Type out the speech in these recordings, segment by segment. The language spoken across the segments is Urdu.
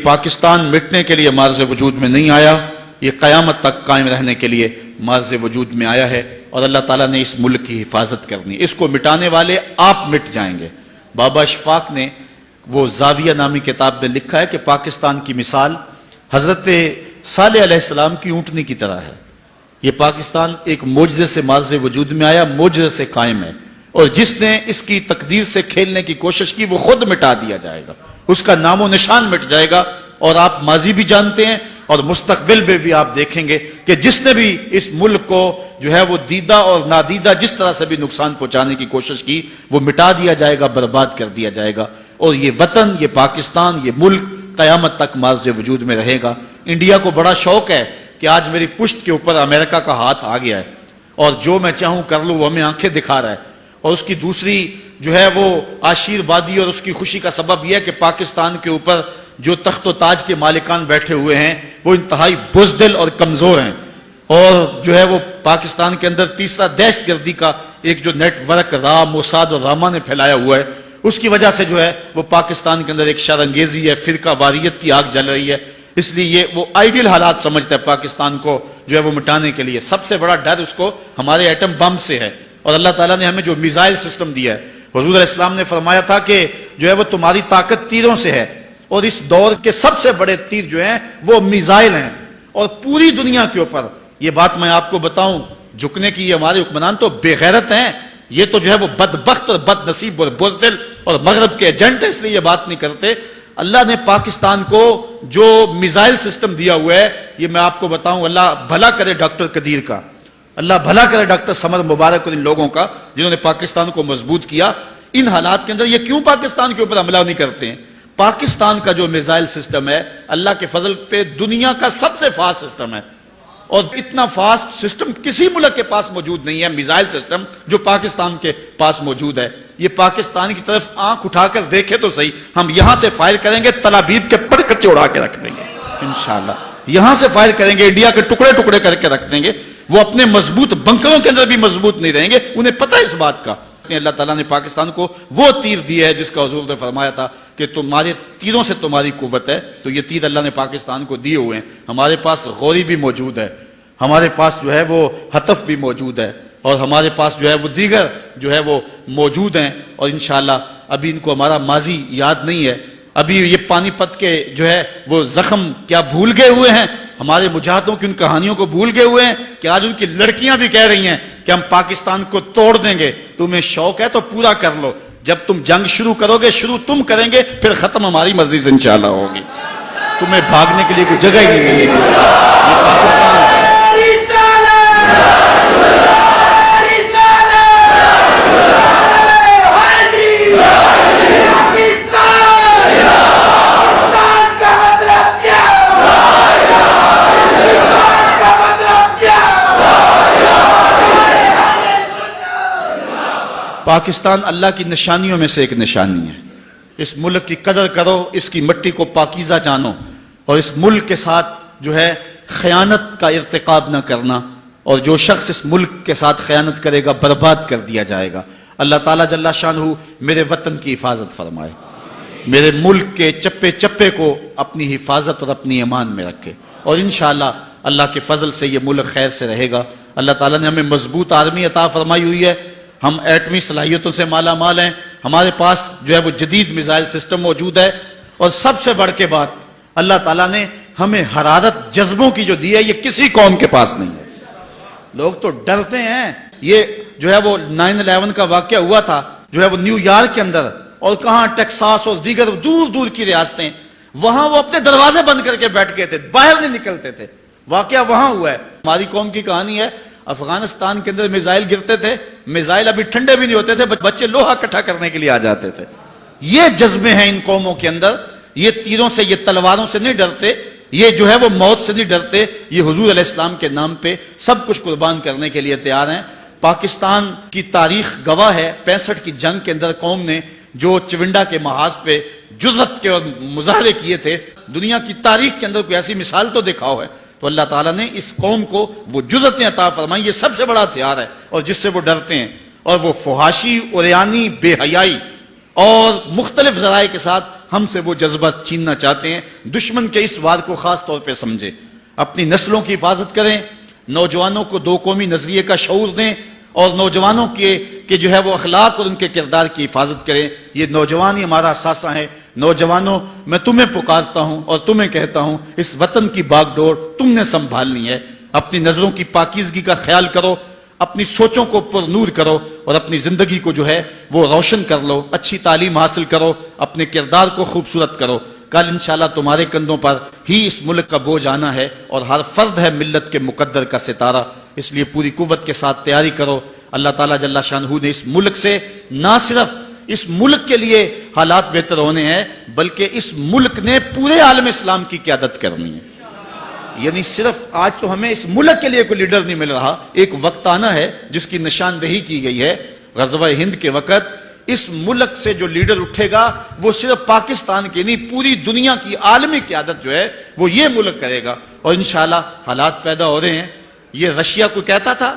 پاکستان مٹنے کے لیے مارز وجود میں نہیں آیا، یہ قیامت تک قائم رہنے کے لیے مارز وجود میں آیا ہے، اور اللہ تعالیٰ نے اس ملک کی حفاظت کرنی. اس کو مٹانے والے آپ مٹ جائیں گے. بابا اشفاق نے وہ زاویہ نامی کتاب میں لکھا ہے کہ پاکستان کی مثال حضرت صالح علیہ السلام کی اونٹنی کی طرح ہے. یہ پاکستان ایک معجزے سے مارز وجود میں آیا، معجزے سے قائم ہے، اور جس نے اس کی تقدیر سے کھیلنے کی کوشش کی وہ خود مٹا دیا جائے گا، اس کا نام و نشان مٹ جائے گا. اور آپ ماضی بھی جانتے ہیں اور مستقبل میں بھی آپ دیکھیں گے کہ جس نے بھی اس ملک کو جو ہے وہ دیدہ اور نادیدہ جس طرح سے بھی نقصان پہنچانے کی کوشش کی وہ مٹا دیا جائے گا، برباد کر دیا جائے گا. اور یہ وطن، یہ پاکستان، یہ ملک قیامت تک مارز وجود میں رہے گا. انڈیا کو بڑا شوق ہے کہ آج میری پشت کے اوپر امریکہ کا ہاتھ آ گیا ہے اور جو میں چاہوں کر لوں، وہ ہمیں آنکھیں دکھا رہا ہے. اور اس کی دوسری جو ہے وہ آشیروادی اور اس کی خوشی کا سبب یہ ہے کہ پاکستان کے اوپر جو تخت و تاج کے مالکان بیٹھے ہوئے ہیں وہ انتہائی بزدل اور کمزور ہیں، اور جو ہے وہ پاکستان کے اندر تیسرا دہشت گردی کا ایک جو نیٹ ورک را، موساد اور راما نے پھیلایا ہوا ہے، اس کی وجہ سے جو ہے وہ پاکستان کے اندر ایک شرانگیزی ہے، فرقہ واریت کی آگ جل رہی ہے. اس لیے یہ وہ آئیڈیل حالات سمجھتا ہے پاکستان کو جو ہے وہ مٹانے کے لیے. سب سے بڑا ڈر اس کو ہمارے ایٹم بم سے ہے، اور اللہ تعالیٰ نے ہمیں جو میزائل سسٹم دیا ہے، حضور علیہ السلام نے فرمایا تھا کہ جو ہے وہ تمہاری طاقت تیروں سے ہے، اور اس دور کے سب سے بڑے تیر جو ہیں وہ میزائل ہیں. اور پوری دنیا کے اوپر یہ بات میں آپ کو بتاؤں، جھکنے کی یہ ہمارے حکمران تو بے غیرت ہیں، یہ تو جو ہے وہ بدبخت اور بد نصیب اور بزدل اور مغرب کے ایجنٹ ہے، اس لیے یہ بات نہیں کرتے. اللہ نے پاکستان کو جو میزائل سسٹم دیا ہوا ہے، یہ میں آپ کو بتاؤں، اللہ بھلا کرے ڈاکٹر قدیر کا، اللہ بھلا کرے ڈاکٹر سمر مبارک اور ان لوگوں کا جنہوں نے پاکستان کو مضبوط کیا. ان حالات کے اندر یہ کیوں پاکستان کے اوپر حملہ نہیں کرتے ہیں؟ پاکستان کا جو میزائل سسٹم ہے اللہ کے فضل پہ دنیا کا سب سے فاسٹ سسٹم ہے، اور اتنا فاسٹ سسٹم کسی ملک کے پاس موجود نہیں ہے میزائل سسٹم جو پاکستان کے پاس موجود ہے. یہ پاکستان کی طرف آنکھ اٹھا کر دیکھے تو صحیح، ہم یہاں سے فائر کریں گے تل ابیب کے پڑکچے اڑا کے رکھ دیں گے انشاءاللہ. یہاں سے فائر کریں گے انڈیا کے ٹکڑے ٹکڑے کر کے رکھ دیں گے. وہ اپنے مضبوط بنکروں کے اندر بھی مضبوط نہیں رہیں گے، انہیں پتہ ہے اس بات کا. اللہ تعالیٰ نے پاکستان کو وہ تیر دیا ہے جس کا حضور نے فرمایا تھا کہ تمہارے تیروں سے تمہاری قوت ہے. تو یہ تیر اللہ نے پاکستان کو دیے ہوئے ہیں. ہمارے پاس غوری بھی موجود ہے، ہمارے پاس جو ہے وہ حتف بھی موجود ہے، اور ہمارے پاس جو ہے وہ دیگر جو ہے وہ موجود ہیں. اور انشاءاللہ ابھی ان کو ہمارا ماضی یاد نہیں ہے، ابھی یہ پانی پت کے جو ہے وہ زخم کیا بھول گئے ہوئے ہیں، ہمارے مجاہدوں کی ان کہانیوں کو بھول گئے ہوئے ہیں کہ آج ان کی لڑکیاں بھی کہہ رہی ہیں کہ ہم پاکستان کو توڑ دیں گے. تمہیں شوق ہے تو پورا کر لو، جب تم جنگ شروع کرو گے، شروع تم کریں گے، پھر ختم ہماری مرضی سے انشاءاللہ ہوگی. تمہیں بھاگنے کے لیے کوئی جگہ ہی نہیں ملے گی. یہ پاکستان پاکستان اللہ کی نشانیوں میں سے ایک نشانی ہے. اس ملک کی قدر کرو، اس کی مٹی کو پاکیزہ جانو، اور اس ملک کے ساتھ جو ہے خیانت کا ارتکاب نہ کرنا. اور جو شخص اس ملک کے ساتھ خیانت کرے گا برباد کر دیا جائے گا. اللہ تعالیٰ جل شانہ میرے وطن کی حفاظت فرمائے، میرے ملک کے چپے چپے کو اپنی حفاظت اور اپنی امان میں رکھے، اور انشاءاللہ اللہ کے فضل سے یہ ملک خیر سے رہے گا. اللہ تعالیٰ نے ہمیں مضبوط آرمی عطا فرمائی ہوئی ہے، ہم ایٹمی صلاحیتوں سے مالا مال ہیں، ہمارے پاس جو ہے وہ جدید میزائل سسٹم موجود ہے، اور سب سے بڑھ کے بات اللہ تعالیٰ نے ہمیں حرارت جذبوں کی جو دی ہے یہ کسی قوم کے پاس نہیں ہے. لوگ تو ڈرتے ہیں. یہ جو ہے وہ 9/11 کا واقعہ ہوا تھا جو ہے وہ نیو یارک کے اندر، اور کہاں ٹیکساس اور دیگر دور دور کی ریاستیں، وہاں وہ اپنے دروازے بند کر کے بیٹھ گئے تھے، باہر نہیں نکلتے تھے. واقعہ وہاں ہوا ہے. ہماری قوم کی کہانی ہے، افغانستان کے اندر میزائل گرتے تھے، میزائل ابھی ٹھنڈے بھی نہیں ہوتے تھے، بچے لوہا اکٹھا کرنے کے لیے آ جاتے تھے. یہ جذبے ہیں ان قوموں کے اندر. یہ تیروں سے، یہ تلواروں سے نہیں ڈرتے، یہ جو ہے وہ موت سے نہیں ڈرتے. یہ حضور علیہ السلام کے نام پہ سب کچھ قربان کرنے کے لیے تیار ہیں. پاکستان کی تاریخ گواہ ہے، 65 کی جنگ کے اندر قوم نے جو چونڈا کے محاذ پہ جرأت کے اور مظاہرے کیے تھے، دنیا کی تاریخ کے اندر کوئی ایسی مثال تو دکھاؤ ہے. تو اللہ تعالیٰ نے اس قوم کو وہ جرأتیں عطا فرمائی، یہ سب سے بڑا ہتھیار ہے اور جس سے وہ ڈرتے ہیں. اور وہ فحاشی، عریانی، بے حیائی اور مختلف ذرائع کے ساتھ ہم سے وہ جذبہ چھیننا چاہتے ہیں. دشمن کے اس وار کو خاص طور پہ سمجھے, اپنی نسلوں کی حفاظت کریں, نوجوانوں کو دو قومی نظریے کا شعور دیں, اور نوجوانوں کے جو ہے وہ اخلاق اور ان کے کردار کی حفاظت کریں. یہ نوجوان ہی ہمارا اثاثہ ہے. نوجوانوں, میں تمہیں پکارتا ہوں اور تمہیں کہتا ہوں, اس وطن کی باغ ڈور تم نے سنبھالنی ہے. اپنی نظروں کی پاکیزگی کا خیال کرو, اپنی سوچوں کو پر نور کرو, اور اپنی زندگی کو جو ہے وہ روشن کر لو. اچھی تعلیم حاصل کرو, اپنے کردار کو خوبصورت کرو. کل انشاءاللہ تمہارے کندھوں پر ہی اس ملک کا بوجھ آنا ہے, اور ہر فرد ہے ملت کے مقدر کا ستارہ. اس لیے پوری قوت کے ساتھ تیاری کرو. اللہ تعالیٰ جل شانہ نے اس ملک سے نہ صرف اس ملک کے لیے حالات بہتر ہونے ہیں, بلکہ اس ملک نے پورے عالم اسلام کی قیادت کرنی ہے. یعنی صرف آج تو ہمیں اس ملک کے لیے کوئی لیڈر نہیں مل رہا, ایک وقت آنا ہے جس کی نشاندہی کی گئی ہے. غزوہ ہند کے وقت اس ملک سے جو لیڈر اٹھے گا وہ صرف پاکستان کی نہیں, پوری دنیا کی عالمی قیادت جو ہے وہ یہ ملک کرے گا. اور انشاءاللہ حالات پیدا ہو رہے ہیں. یہ رشیا کو کہتا تھا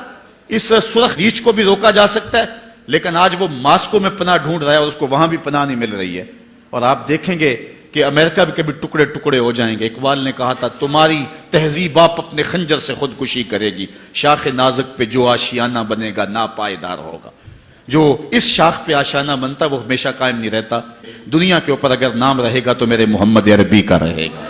اس سرخ ریچھ کو بھی روکا جا سکتا ہے, لیکن آج وہ ماسکو میں پناہ ڈھونڈ رہا ہے, اور اس کو وہاں بھی پناہ نہیں مل رہی ہے. اور آپ دیکھیں گے کہ امریکہ بھی کبھی ٹکڑے ٹکڑے ہو جائیں گے. اقبال نے کہا تھا, تمہاری تہذیب آپ اپنے خنجر سے خودکشی کرے گی, شاخ نازک پہ جو آشیانہ بنے گا ناپائیدار ہوگا. جو اس شاخ پہ آشیانہ بنتا وہ ہمیشہ قائم نہیں رہتا. دنیا کے اوپر اگر نام رہے گا تو میرے محمد عربی کا رہے گا.